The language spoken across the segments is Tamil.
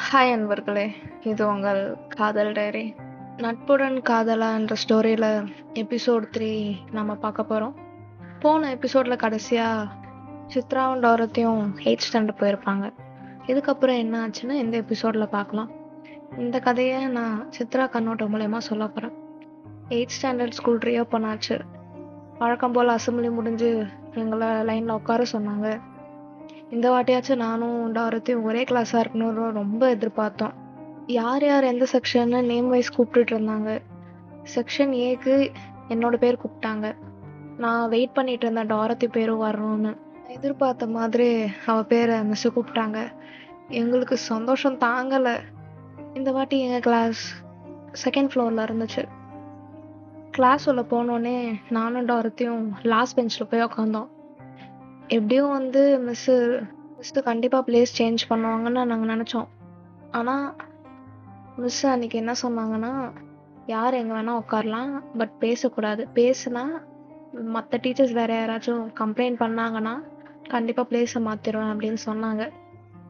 ஹாய் அன்பர்களே, இது உங்கள் காதல் டைரி. நட்புடன் காதலா என்ற ஸ்டோரியில் எபிசோட் 3 நம்ம பார்க்க போகிறோம். போன எபிசோடில் கடைசியாக சித்ராவும் டோரத்தையும் 8th ஸ்டாண்டர்ட் போயிருப்பாங்க. இதுக்கப்புறம் என்ன ஆச்சுன்னு இந்த எபிசோடில் பார்க்கலாம். இந்த கதையை நான் சித்ரா கண்ணோட்டம் மூலயமா சொல்ல போகிறேன். 8th ஸ்டாண்டர்ட் ஸ்கூல் ரீஓப்பன் ஆச்சு. வழக்கம் போல் அசம்பிளி முடிஞ்சு எங்களை லைனில் உட்கார சொன்னாங்க. இந்த வாட்டியாச்சும் நானும் டோரத்தையும் ஒரே கிளாஸாக இருக்கணும்னு ரொம்ப எதிர்பார்த்தோம். யார் யார் எந்த செக்ஷன்னு நேம் வைஸ் கூப்பிட்டுட்டு இருந்தாங்க. செக்ஷன் ஏக்கு என்னோட பேர் கூப்பிட்டாங்க. நான் வெயிட் பண்ணிட்டு இருந்தேன் டோரத்தி பேரும் வரணும்னு. எதிர்பார்த்த மாதிரி அவள் பேரை மிஸ்ஸு கூப்பிட்டாங்க. எங்களுக்கு சந்தோஷம் தாங்கலை. இந்த வாட்டி எங்கள் கிளாஸ் செகண்ட் ஃப்ளோரில் இருந்துச்சு. கிளாஸ் உள்ள போனோடனே நானும் டோரத்தையும் லாஸ்ட் பெஞ்சில் போய் உட்காந்தோம். எப்படியும் மிஸ்ஸு கண்டிப்பாக பிளேஸ் சேஞ்ச் பண்ணுவாங்கன்னு நாங்கள் நினச்சோம். ஆனால் மிஸ் அன்றைக்கி என்ன சொன்னாங்கன்னா, யார் எங்கே வேணால் உட்காரலாம், பட் பேசக்கூடாது. பேசுனா மற்ற டீச்சர்ஸ் வேறு யாராச்சும் கம்ப்ளைண்ட் பண்ணாங்கன்னா கண்டிப்பாக பிளேஸை மாற்றிடுவேன் அப்படின்னு சொன்னாங்க.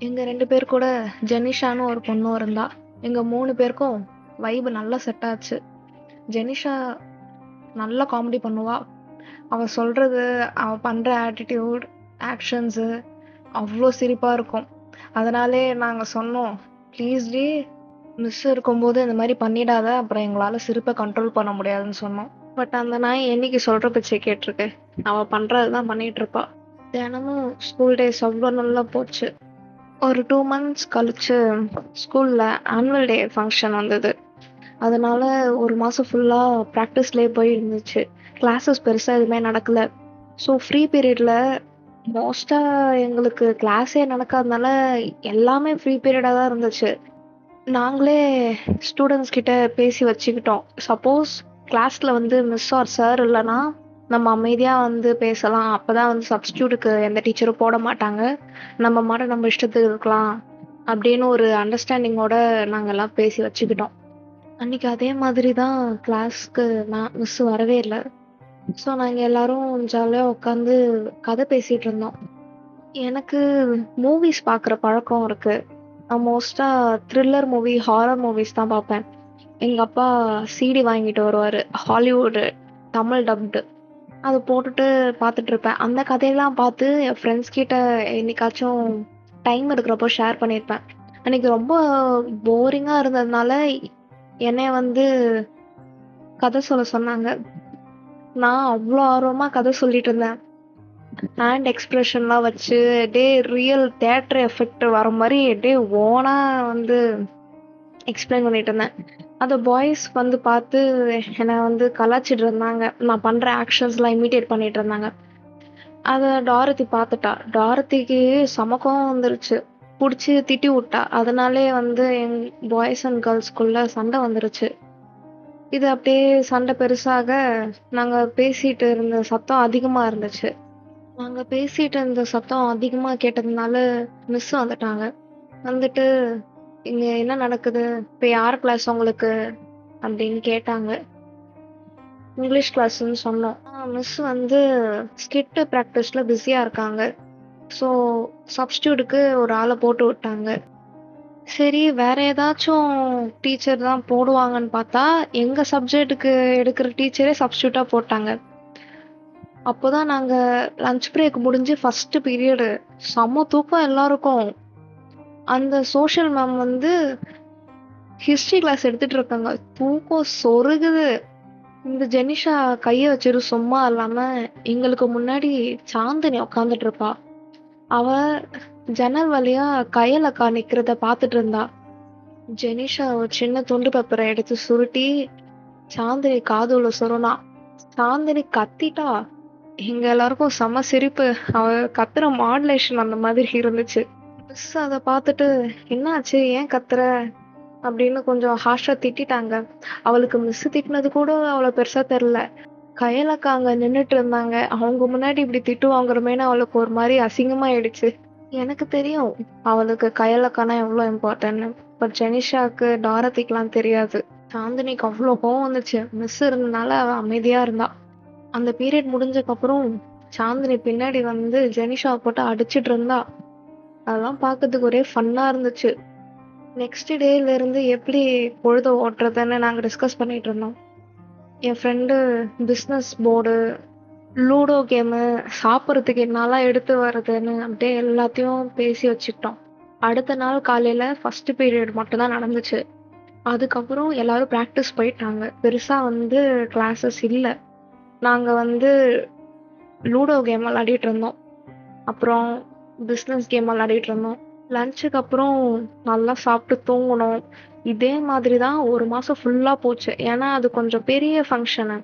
எங்கள் 2 பேர் கூட ஜெனிஷான்னு ஒரு பொண்ணும் இருந்தா. எங்கள் 3 பேருக்கும் வைபு நல்லா செட் ஆச்சு. ஜெனிஷா நல்லா காமெடி பண்ணுவா. அவள் சொல்கிறது, அவள் பண்ணுற ஆட்டிடியூட், ஆக்ஷன்ஸு அவ்வளோ சிரிப்பாக இருக்கும். அதனாலே நாங்கள் சொன்னோம், ப்ளீஸ் டி மிஸ் இருக்கும்போது இந்த மாதிரி பண்ணிடாத, அப்புறம் எங்களால் சிரிப்பை கண்ட்ரோல் பண்ண முடியாதுன்னு சொன்னோம். பட் அந்த நாய் என்னைக்கு சொல்கிற பேச்சை கேட்டிருக்கு. அவள் பண்ணுறது தான் பண்ணிகிட்ருப்பா. தினமும் ஸ்கூல் டேஸ் அவ்வளோ நல்லா போச்சு. ஒரு 2 months கழிச்சு ஸ்கூலில் ஆனுவல் டே ஃபங்க்ஷன் வந்தது. அதனால ஒரு மாதம் ஃபுல்லாக ப்ராக்டிஸ்லேயே போய் இருந்துச்சு. கிளாஸஸ் பெருசாக எதுவுமே நடக்கலை. ஸோ ஃப்ரீ பீரியடில் மோஸ்ட்டாக எங்களுக்கு கிளாஸே நடக்காதனால எல்லாமே ஃப்ரீ பீரியடாக தான் இருந்துச்சு. நாங்களே ஸ்டூடெண்ட்ஸ் கிட்ட பேசி வச்சுக்கிட்டோம். சப்போஸ் கிளாஸில் மிஸ் ஆர் சார் இல்லைன்னா நம்ம அமைதியாக பேசலாம். அப்போ தான் சப்ஸ்டியூட்டுக்கு எந்த டீச்சரும் போட மாட்டாங்க. நம்ம இஷ்டத்துக்கு இருக்கலாம் அப்படின்னு ஒரு அண்டர்ஸ்டாண்டிங்கோட நாங்கள் எல்லாம் பேசி வச்சுக்கிட்டோம். அன்றைக்கி அதே மாதிரி தான் கிளாஸ்க்கு மிஸ் வரவே இல்லை. ஸோ நாங்கள் எல்லோரும் ஜாலியாக உட்காந்து கதை பேசிகிட்டு இருந்தோம். எனக்கு மூவிஸ் பார்க்குற பழக்கம் இருக்குது. நான் மோஸ்ட்டாக த்ரில்லர் மூவி, ஹாரர் மூவிஸ் தான் பார்ப்பேன். எங்கள் அப்பா சிடி வாங்கிட்டு வருவார், ஹாலிவுட் தமிழ் டப்டு. அதை போட்டுட்டு பார்த்துட்ருப்பேன். அந்த கதையெல்லாம் பார்த்து என் ஃப்ரெண்ட்ஸ் கிட்ட என்னைக்காச்சும் டைம் இருக்கிறப்போ ஷேர் பண்ணியிருப்பேன். அன்றைக்கி ரொம்ப போரிங்காக இருந்ததுனால என்னை கதை சொல்ல சொன்னாங்க. நான் அவ்வளோ ஆர்வமாக கதை சொல்லிட்டு இருந்தேன். ஹேண்ட் எக்ஸ்ப்ரெஷன்லாம் வச்சு அப்படியே ரியல் தேட்டர் எஃபெக்ட் வர மாதிரி அப்படியே ஓனாக எக்ஸ்பிளைன் பண்ணிட்டு இருந்தேன். அந்த பாய்ஸ் பார்த்து என்னை கலாச்சிட்டு இருந்தாங்க. நான் பண்ணுற ஆக்ஷன்ஸ்லாம் இமிட்டேட் பண்ணிட்டு இருந்தாங்க. அதை டாரத்தி பார்த்துட்டா. டாரத்திக்கு சமக்கம் வந்துருச்சு. பிடிச்சி திட்டி விட்டா. அதனாலே எங் பாய்ஸ் அண்ட் கேர்ள்ஸ்குள்ளே சண்டை வந்துருச்சு. இது அப்படியே சண்டை பெருசாக நாங்கள் பேசிகிட்டு இருந்த சத்தம் அதிகமாக இருந்துச்சு. நாங்கள் பேசிகிட்டு இருந்த சத்தம் அதிகமாக கேட்டதுனால மிஸ் வந்துட்டாங்க. வந்துட்டு, இங்கே என்ன நடக்குது, இப்போ யார் கிளாஸ் உங்களுக்கு அப்படின்னு கேட்டாங்க. இங்கிலீஷ் கிளாஸ்ன்னு சொன்னோம். மிஸ் ஸ்கிட்டு ப்ராக்டிஸில் பிஸியாக இருக்காங்க. ஸோ சப்ஸ்டியூட்டுக்கு ஒரு ஆளை போட்டு விட்டாங்க. சரி, வேற ஏதாச்சும் டீச்சர் தான் போடுவாங்கன்னு பார்த்தா எங்கள் சப்ஜெக்ட்டுக்கு எடுக்கிற டீச்சரே சப்ஸ்டியூட்டாக போட்டாங்க. அப்போ தான் நாங்கள் லஞ்ச் பிரேக் முடிஞ்சு ஃபஸ்ட்டு பீரியடு. செம்ம தூக்கம் எல்லாருக்கும். அந்த சோஷியல் மேம் ஹிஸ்ட்ரி கிளாஸ் எடுத்துகிட்டு இருக்காங்க. தூக்கம் சொருகுது. இந்த ஜெனிஷா கையை வச்சுட்டு சும்மா இல்லாமல் எங்களுக்கு முன்னாடி சாந்தினி உட்காந்துட்டு இருப்பா. அவ ஜன்னல் வழியா கையலக்கா நிக்கிறத பார்த்துட்டு இருந்தா. ஜெனிஷா ஒரு சின்ன துண்டு பேப்பரை எடுத்து சுருட்டி சாந்தினி காதுல சொருனா. சாந்தினி கத்திட்டா. எங்க எல்லாருக்கும் செம சிரிப்பு. அவ கத்துற மாடுலேஷன் அந்த மாதிரி இருந்துச்சு. மிஸ் அதை பார்த்துட்டு, என்னாச்சு, ஏன் கத்துற அப்படின்னு கொஞ்சம் ஹார்ஷா திட்டாங்க. அவளுக்கு மிஸ் திட்டினது கூட அவ்வளோ பெருசா தெரில. கையலக்கா அங்க நின்றுட்டு இருந்தாங்க. அவங்க முன்னாடி இப்படி திட்டு வாங்குறமேனு அவளுக்கு ஒரு மாதிரி அசிங்கமாயிடுச்சு. எனக்கு தெரியும் அவளுக்கு கையலக்கானா எவ்வளோ இம்பார்ட்டன்ட்னு. பட் ஜெனிஷாவுக்கு டாரத்திக்கெலாம் தெரியாது. சாந்தினிக்கு அவ்வளோ கோவம் வந்துச்சு. மிஸ் இருந்தனால அவள் அமைதியாக இருந்தா. அந்த பீரியட் முடிஞ்சக்கப்புறம் சாந்தினி பின்னாடி ஜெனிஷாவை போட்டு அடிச்சிட்டு இருந்தா. அதெல்லாம் பார்க்கறதுக்கு ஒரே ஃபன்னாக இருந்துச்சு. நெக்ஸ்ட் டேலேருந்து எப்படி பொழுத ஓட்டுறதுன்னு நாங்கள் டிஸ்கஸ் பண்ணிட்டு இருந்தோம். என் friend business board, ludo game, சாப்பிட்றதுக்கு என்னலாம் எடுத்து வர்றதுன்னு அப்படியே எல்லாத்தையும் பேசி வச்சுக்கிட்டோம். அடுத்த நாள் காலையில் ஃபர்ஸ்ட் பீரியட் மட்டும்தான் நடந்துச்சு. அதுக்கப்புறம் எல்லாரும் ப்ராக்டிஸ் போயிட்டாங்க. பெருசாக வந்து கிளாஸஸ் இல்லை. நாங்கள் வந்து லூடோ கேம் விளையாடிட்டு இருந்தோம். அப்புறம் பிஸ்னஸ் கேம் விளையாடிட்டு இருந்தோம். லஞ்சுக்கு அப்புறம் நல்லா சாப்பிட்டு தூங்கணும். இதே மாதிரி தான் ஒரு மாதம் ஃபுல்லாக போச்சு. ஏன்னா அது கொஞ்சம் பெரிய ஃபங்க்ஷனு.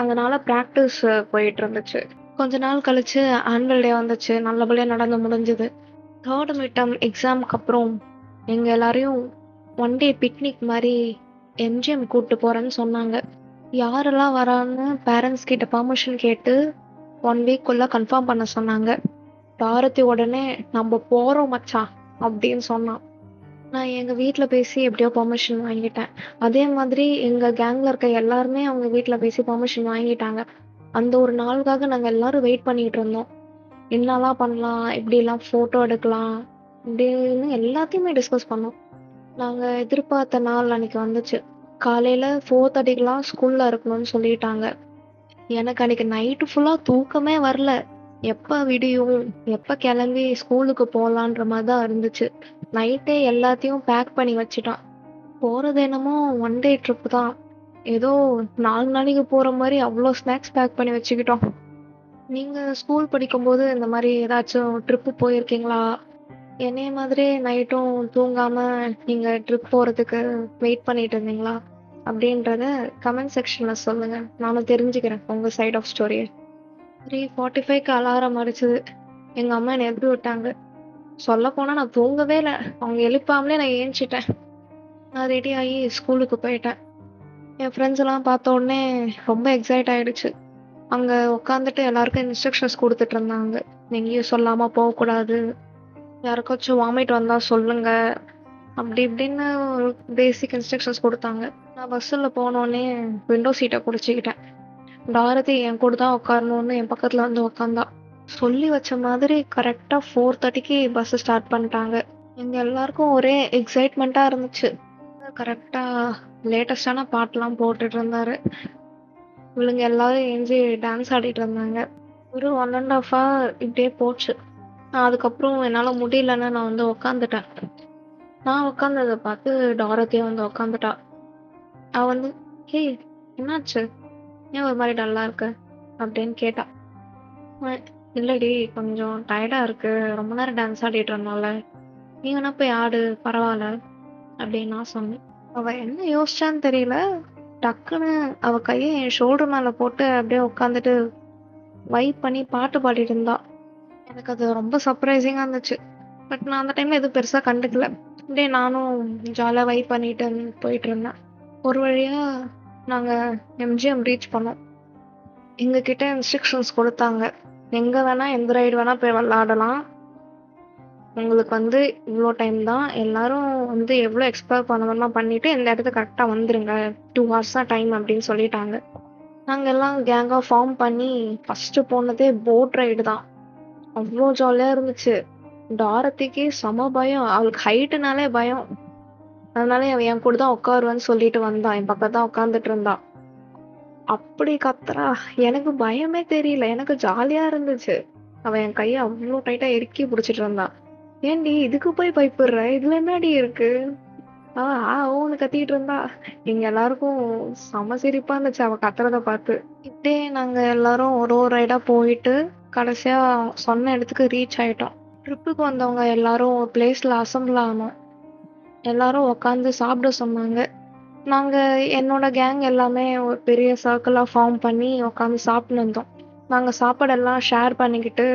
அதனால ப்ராக்டிஸ் போயிட்டு இருந்துச்சு. கொஞ்ச நாள் கழிச்சு ஆனுவல் டே வந்துச்சு. நல்லபடியாக நடந்து முடிஞ்சுது. தேர்ட் மிட்டம் எக்ஸாமுக்கு அப்புறம் எங்கள் எல்லாரையும் ஒன் டே பிக்னிக் மாதிரி எம்ஜிஎம் கூப்பிட்டு போகிறேன்னு சொன்னாங்க. யாரெல்லாம் வரான்னு பேரண்ட்ஸ் கிட்ட பர்மிஷன் கேட்டு 1 வீக்குள்ளே கன்ஃபார்ம் பண்ண சொன்னாங்க. பாரதி உடனே நம்ம போகிறோம் மச்சான் அப்படின்னு சொன்னான். நான் எங்கள் வீட்டில் பேசி எப்படியோ பர்மிஷன் வாங்கிட்டேன். அதே மாதிரி எங்கள் கேங்கில் இருக்க எல்லாருமே அவங்க வீட்டில் பேசி பர்மிஷன் வாங்கிட்டாங்க. அந்த ஒரு நாளுக்காக நாங்கள் எல்லாரும் வெயிட் பண்ணிட்டு இருந்தோம். என்னலாம் பண்ணலாம், எப்படிலாம் ஃபோட்டோ எடுக்கலாம் அப்படின்னு எல்லாத்தையுமே டிஸ்கஸ் பண்ணோம். நாங்கள் எதிர்பார்த்த நாள் அன்னைக்கு வந்துச்சு. காலையில் 4:30க்கெலாம் ஸ்கூலில் இருக்கணும்னு சொல்லிட்டாங்க. எனக்கு அன்னைக்கு நைட்டு ஃபுல்லாக தூக்கமே வரல. எப்போ விடியும், எப்போ கிளம்பி ஸ்கூலுக்கு போகலான்ற மாதிரி தான் இருந்துச்சு. நைட்டே எல்லாத்தையும் பேக் பண்ணி வச்சுட்டான். போகிறது என்னமோ ஒன் டே ட்ரிப்பு தான். ஏதோ 4 நாளைக்கு போகிற மாதிரி அவ்வளோ ஸ்நாக்ஸ் பேக் பண்ணி வச்சுக்கிட்டோம். நீங்கள் ஸ்கூல் படிக்கும்போது இந்த மாதிரி ஏதாச்சும் ட்ரிப்பு போயிருக்கீங்களா? என்னைய மாதிரியே நைட்டும் தூங்காமல் நீங்கள் ட்ரிப் போகிறதுக்கு வெயிட் பண்ணிட்டு இருந்தீங்களா? அப்படின்றத கமெண்ட் செக்ஷனில் சொல்லுங்கள். நானும் தெரிஞ்சுக்கிறேன் உங்கள் சைட் ஆஃப் ஸ்டோரியை. 3:45க்கு அலாரம் அடிச்சது. எங்கள் அம்மா என்னை எழுப்பி விட்டாங்க. சொல்லப்போனால் நான் தூங்கவே இல்லை. அவங்க எழுப்பாமலே நான் ஏஞ்சிட்டேன். நான் ரெடி ஆகி ஸ்கூலுக்கு போயிட்டேன். என் ஃப்ரெண்ட்ஸ் எல்லாம் பார்த்த உடனே ரொம்ப எக்ஸைட் ஆயிடுச்சு. அங்கே உட்காந்துட்டு எல்லாருக்கும் இன்ஸ்ட்ரக்ஷன்ஸ் கொடுத்துட்டு இருந்தாங்க. எங்கேயும் சொல்லாமல் போகக்கூடாது, யாருக்காச்சும் வாமிட் வந்தால் சொல்லுங்க, அப்படி இப்படின்னு ஒரு பேசிக் இன்ஸ்ட்ரக்ஷன்ஸ் கொடுத்தாங்க. நான் பஸ்ஸில் போனோடனே விண்டோ சீட்டை பிடிச்சிக்கிட்டேன். பாரதி என் கூட தான் உட்காரணும்னு என் பக்கத்தில் வந்து உட்காந்தா. சொல்லி வச்ச மாதிரி கரெக்டாக 4:30க்கு பஸ் ஸ்டார்ட் பண்ணிட்டாங்க. எங்கள் எல்லாருக்கும் ஒரே எக்ஸைட்மெண்ட்டாக இருந்துச்சு. கரெக்டாக லேட்டஸ்டான பாட்டெலாம் போட்டுட்டு இருந்தாரு. இவளுங்க எல்லாரும் எழுந்து டான்ஸ் ஆடிட்டு இருந்தாங்க. ஒரு 1.5 hour இப்படியே போச்சு. அதுக்கப்புறம் என்னால் முடியலன்னு நான் வந்து உக்காந்துட்டேன். நான் உட்காந்ததை பார்த்து டாரத்தியும் வந்து உட்காந்துட்டா. அவள் வந்து, ஹே என்னாச்சு, ஏன் ஒரு மாதிரி டல்லாக இருக்கு அப்படின்னு கேட்டா. இல்லடி கொஞ்சம் டயர்டாக இருக்கு, ரொம்ப நேரம் டான்ஸ் ஆடிட்டு இருந்தோம்ல, நீ வேணா போய் ஆடு பரவாயில்ல அப்படின்னு நான் சொன்னேன். அவள் என்ன யோசிச்சான்னு தெரியல, டக்குன்னு அவள் கையை என் ஷோல்டர் மேலே போட்டு அப்படியே உட்காந்துட்டு வைப் பண்ணி பாட்டு பாடிட்டு இருந்தா. எனக்கு அது ரொம்ப சர்ப்ரைசிங்காக இருந்துச்சு. பட் நான் அந்த டைமில் எதுவும் பெருசாக கண்டுக்கல. அப்படியே நானும் ஜாலியாக வைப் பண்ணிட்டு போயிட்டு இருந்தேன். ஒரு வழியாக நாங்கள் எம்ஜிஎம் ரீச் பண்ணோம். எங்ககிட்ட இன்ஸ்ட்ரக்ஷன்ஸ் கொடுத்தாங்க. எங்கே வேணால் எந்த ரைடு வேணால் போய் விளாடலாம். உங்களுக்கு வந்து இவ்வளோ டைம் தான், எல்லாரும் வந்து எவ்வளோ எக்ஸ்ப்ளோர் பண்ணணும்லாம் பண்ணிவிட்டு இந்த இடத்துக்கு கரெக்டாக வந்துடுங்க, 2 hours தான் டைம் அப்படின்னு சொல்லிட்டாங்க. நாங்கள் எல்லாம் கேங்காக ஃபார்ம் பண்ணி ஃபஸ்ட்டு போனதே போட் ரைடு தான். அவ்வளோ ஜாலியாக இருந்துச்சு. டாரத்திக்கு செம பயம், அவளுக்கு ஹைட்டுனாலே பயம். அதனால அவன் என் கூட தான் உட்காருவான்னு சொல்லிட்டு வந்தான். என் பக்கம் தான் உட்காந்துட்டு இருந்தா. அப்படி கத்துறா, எனக்கு பயமே தெரியல, எனக்கு ஜாலியா இருந்துச்சு. அவன் என் கையை அவ்வளோ டைட்டா இறுக்கி பிடிச்சிட்டு இருந்தா. ஏன்டி இதுக்கு போய் பயப்படுற, இதுல என்னடி இருக்கு, ஓன்னு கத்திட்டு இருந்தா. எங்க எல்லாருக்கும் செம சிரிப்பா இருந்துச்சு அவ கத்துறத பார்த்து. இப்படியே நாங்க எல்லாரும் ஒரு ஒரு ரைடா போயிட்டு கடைசியா சொன்ன இடத்துக்கு ரீச் ஆயிட்டோம். ட்ரிப்புக்கு வந்தவங்க எல்லாரும் ஒரு பிளேஸ்ல அசம்பிள் ஆனோம். எல்லாரும் உட்காந்து சாப்பிட சொன்னாங்க. நாங்கள் என்னோட கேங் எல்லாமே ஒரு பெரிய சர்க்கிளாக ஃபார்ம் பண்ணி உட்காந்து சாப்பிட்டு இருந்தோம். நாங்கள் சாப்பாடெல்லாம் ஷேர் பண்ணிக்கிட்டு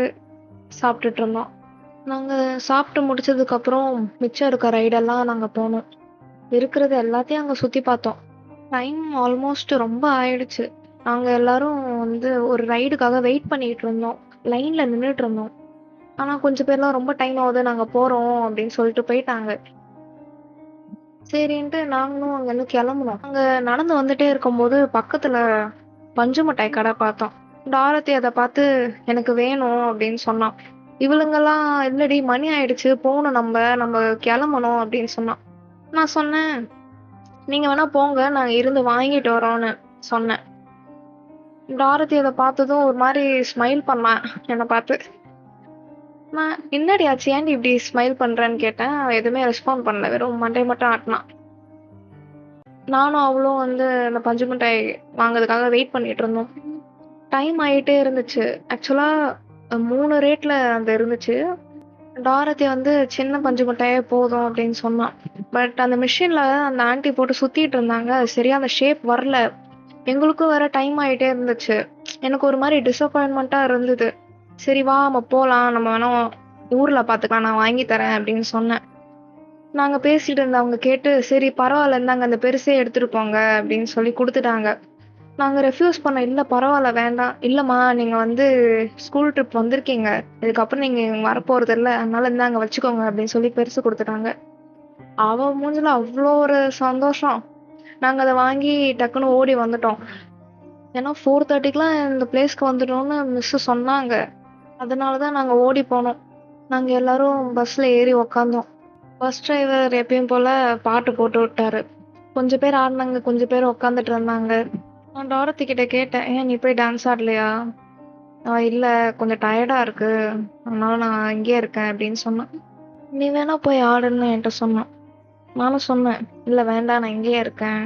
சாப்பிட்டுட்டு இருந்தோம். நாங்கள் சாப்பிட்டு முடிச்சதுக்கப்புறம் மிச்சம் இருக்க ரைடெல்லாம் நாங்கள் போனோம். இருக்கிறது எல்லாத்தையும் அங்கே சுற்றி பார்த்தோம். டைம் ஆல்மோஸ்ட் ரொம்ப ஆயிடுச்சு. நாங்கள் எல்லாரும் வந்து ஒரு ரைடுக்காக வெயிட் பண்ணிட்டு இருந்தோம். லைனில் நின்றுட்டு இருந்தோம். ஆனால் கொஞ்சம் பேர்லாம் ரொம்ப டைம் ஆகுது, நாங்கள் போகிறோம் அப்படின்னு சொல்லிட்டு போயிட்டாங்க. சரின்ட்டு நாங்களும் அங்கேருந்து கிளம்புனோம். அங்கே நடந்து வந்துட்டே இருக்கும்போது பக்கத்தில் பஞ்சு மிட்டாய் கடை பார்த்தோம். டாரத்தி அதை பார்த்து எனக்கு வேணும் அப்படின்னு சொன்னான். இவளுங்கெல்லாம் இல்லடி மணி ஆயிடுச்சு போகணும், நம்ம நம்ம கிளம்பணும் அப்படின்னு சொன்னான். நான் சொன்னேன், "நீங்க வேணா போங்க. நாங்க இருந்து வாங்கிட்டு வரோம்ன்னு" சொன்னேன். டாரதி அத பார்த்ததும் ஒரு மாரி ஸ்மைல் பண்ணா என்ன பார்த்து. நான் "என்னடி ஆச்சு? ஏன்டி இப்படி ஸ்மைல் பண்றேன்னு?" கேட்டேன். அவ எதுவுமே ரெஸ்பாண்ட் பண்ணல. வெறும் மண்டைய மட்டும் ஆட்டுனா. நானும் அவளும் வந்து அந்த பஞ்சு மிட்டாய் வாங்குறதுக்காக வெயிட் பண்ணிட்டு இருந்தோம். டைம் ஆயிட்டே இருந்துச்சு. ஆக்சுவலா 3 ரேட்ல அந்த இருந்துச்சு. டாரதி வந்து சின்ன பஞ்சு மிட்டாயே போதும் அப்படின்னு சொன்னா. பட் அந்த மிஷின்ல அந்த ஆன்டி போட்டு சுத்திட்டு இருந்தாங்க. அது சரியா அந்த ஷேப் வரல. எங்களுக்கும் வேற டைம் ஆயிட்டே இருந்துச்சு. எனக்கு ஒரு மாரி டிசப்பாயின்ட்மென்ட்டா இருந்தது. "சரி வா நம்ம போலாம். நம்ம வேணா ஊர்ல பார்த்துக்கலாம். நான் வாங்கி தரேன்" அப்படின்னு சொன்னேன். நாங்க பேசிட்டு இருந்தவங்க கேட்டு, "சரி பரவால்ல இந்தாங்க அந்த பெருசே எடுத்துட்டு போங்க" அப்படின்னு சொல்லி குடுத்துட்டாங்க. நாங்க ரெஃப்யூஸ் பண்ணோம். "இல்ல பரவால்ல வேண்டாம்." "இல்லம்மா நீங்க வந்து ஸ்கூல் ட்ரிப் வந்திருக்கீங்க. இதுக்கப்புறம் நீங்க இங்க வரப்போறதில்ல. அதனால இந்தாங்க வச்சுக்கோங்க" அப்படின்னு சொல்லி பெருசு குடுத்துட்டாங்க. அவ மூஞ்சில அவ்ளோ ஒரு சந்தோஷம். நாங்க அத வாங்கி டக்குனு ஓடி வந்துட்டோம். ஏன்னா 4:30க்குலாம் இந்த பிளேஸ்க்கு வந்துட்டோம்னு மிஸ் சொன்னாங்க. அதனால தான் நாங்க ஓடி போனோம். நாங்க எல்லாரும் பஸ்ல ஏறி உக்காந்தோம். பஸ் டிரைவர் எப்பயும் போல பாட்டு போட்டு விட்டாரு. கொஞ்சம் பேர் ஆடுனாங்க, கொஞ்சம் பேர் உக்காந்துட்டு இருந்தாங்க. நான் டாரதி கிட்ட கேட்டேன், "ஏன் நீ போய் டான்ஸ் ஆடலையா?" "இல்ல கொஞ்சம் டயர்டா இருக்கு. அதனால நான் இங்கேயே இருக்கேன்" அப்படின்னு சொன்னா. "நீ வேணா போய் ஆடுன்னு" என்ட்ட சொன்னா. நானும் சொன்னேன், "இல்ல வேண்டாம் நான் இங்கேயே இருக்கேன்."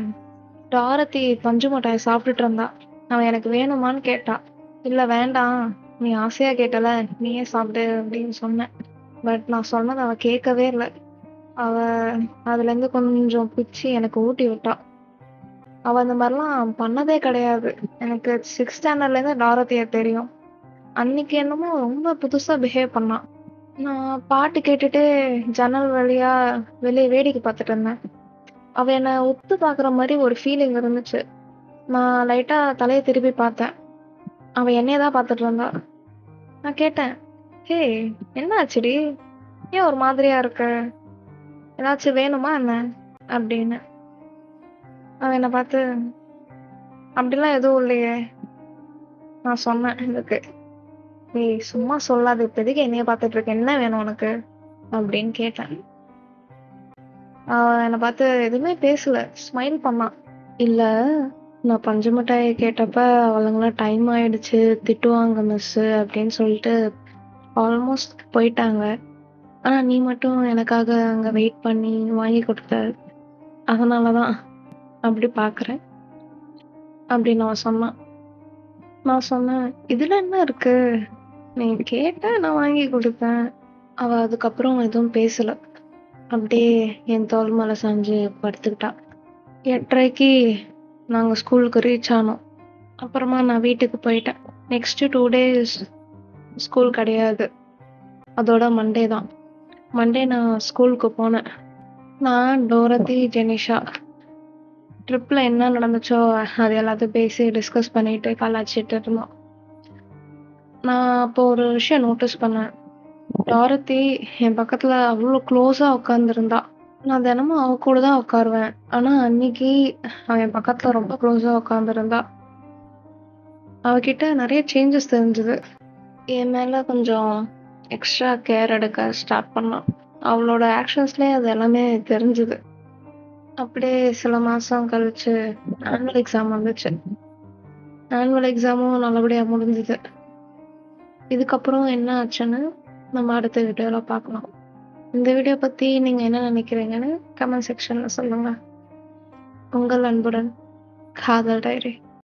டாரதி பஞ்சு மிட்டாய் சாப்பிட்டுட்டு இருந்தா. அவ எனக்கு வேணுமான்னு கேட்டா. "இல்ல வேண்டாம். நீ ஆசையா கேட்டல, நீயே சாப்பிடு" அப்படின்னு சொன்னேன். பட் நான் சொன்னத அவ கேட்கவே இல்ல. அவ அதுலேருந்து கொஞ்சம் பிச்சு எனக்கு ஊட்டி விட்டா. அவ அந்த மாரிலாம் பண்ணதே கிடையாது. எனக்கு 6த் ஸ்டாண்டர்ட்லேருந்து டாரதிய தெரியும். அன்னைக்கு என்னமோ ரொம்ப புதுசா பிஹேவ் பண்ணா. நான் பாட்டு கேட்டுட்டே ஜன்னல் வழியா வெளிய வேடிக்கை பார்த்துட்டு இருந்தேன். அவ என்ன உத்து பார்க்குற மாரி ஒரு ஃபீலிங் இருந்துச்சு. நான் லைட்டா தலைய திருப்பி பார்த்தேன். அவ என்னைய தான் பார்த்துட்டு இருந்தா. நான் கேட்டேன், "ஹேய்! என்ன ஆச்சுடி? ஏன் ஒரு மாதிரியா இருக்க? ஏதாச்சும் வேணுமா என்ன?" அப்படின்னு. அவ என்ன பார்த்து, "அப்படிலாம் எதுவும் இல்லையே." நான் சொன்னேன் இதுக்கு. "ஏய் சும்மா சொல்லாத. இப்ப எதுக்கு என்னைய பார்த்துட்டு இருக்க? என்ன வேணும் உனக்கு?" அப்படின்னு கேட்டேன். அவ என்ன பார்த்து எதுவுமே பேசல. ஸ்மைல் பண்ணா. "இல்ல, நான் பஞ்சு மிட்டாய் கேட்டப்ப அவளுங்கலாம் டைம் ஆயிடுச்சு, திட்டுவாங்க மிஸ்ஸு" அப்படின்னு சொல்லிட்டு ஆல்மோஸ்ட் போயிட்டாங்க. ஆனா நீ மட்டும் எனக்காக அங்க வெயிட் பண்ணி வாங்கி குடுத்த. அதனால தான் அப்படி பார்க்குறேன். அப்படின்னு அவ சொன்னா. நான் சொன்னேன், "இதுல என்ன இருக்கு? நீ கேட்ட நான் வாங்கி குடுத்தேன்." அவ அதுக்கப்புறம் எதுவும் பேசல. அப்படியே என் தோள் மேல சாஞ்சு படுத்துக்கிட்டா. 8:30க்கு நாங்க ஸ்கூலுக்கு ரீச் ஆனோம். அப்புறமா நான் வீட்டுக்கு போயிட்டேன். நெக்ஸ்ட் 2 டேஸ் ஸ்கூல் கிடையாது. அதோட மண்டே தான். மண்டே நான் ஸ்கூலுக்கு போனேன். நான், டோரதி, ஜெனிஷா ட்ரிப்ல என்ன நடந்துச்சோ அது எல்லாத்தையும் பேசி டிஸ்கஸ் பண்ணிட்டு கலாய்ச்சிட்டு இருந்தோம். நான் அப்போ ஒரு விஷயம் நோட்டீஸ் பண்ணேன். டாரதி என் பக்கத்துல அவ்ளோ க்ளோஸா உட்காந்துருந்தா. நான் தினமும் அவ கூட தான் உட்காருவேன். ஆனா அன்னைக்கு அவ என் பக்கத்துல ரொம்ப க்ளோஸா உட்காந்துருந்தா. அவகிட்ட நெறைய சேஞ்சஸ் தெரிஞ்சது. என் மேல கொஞ்சம் எக்ஸ்ட்ரா கேர் எடுக்க ஸ்டார்ட் பண்ணா. அவளோட ஆக்ஷன்ஸ்லயே அது எல்லாமே தெரிஞ்சது. அப்படியே சில மாசம் கழிச்சு ஆனுவல் எக்ஸாம் வந்துச்சு. ஆனுவல் எக்ஸாமும் நல்லபடியா முடிஞ்சது. இதுக்கப்புறம் என்ன ஆச்சுன்னு நம்ம அடுத்த வீடியோல பார்க்கலாம். இந்த வீடியோ பத்தி நீங்க என்ன நினைக்கிறீங்கன்னு கமெண்ட் செக்ஷன்ல சொல்லுங்க. உங்கள் அன்புடன் காதல் டைரி.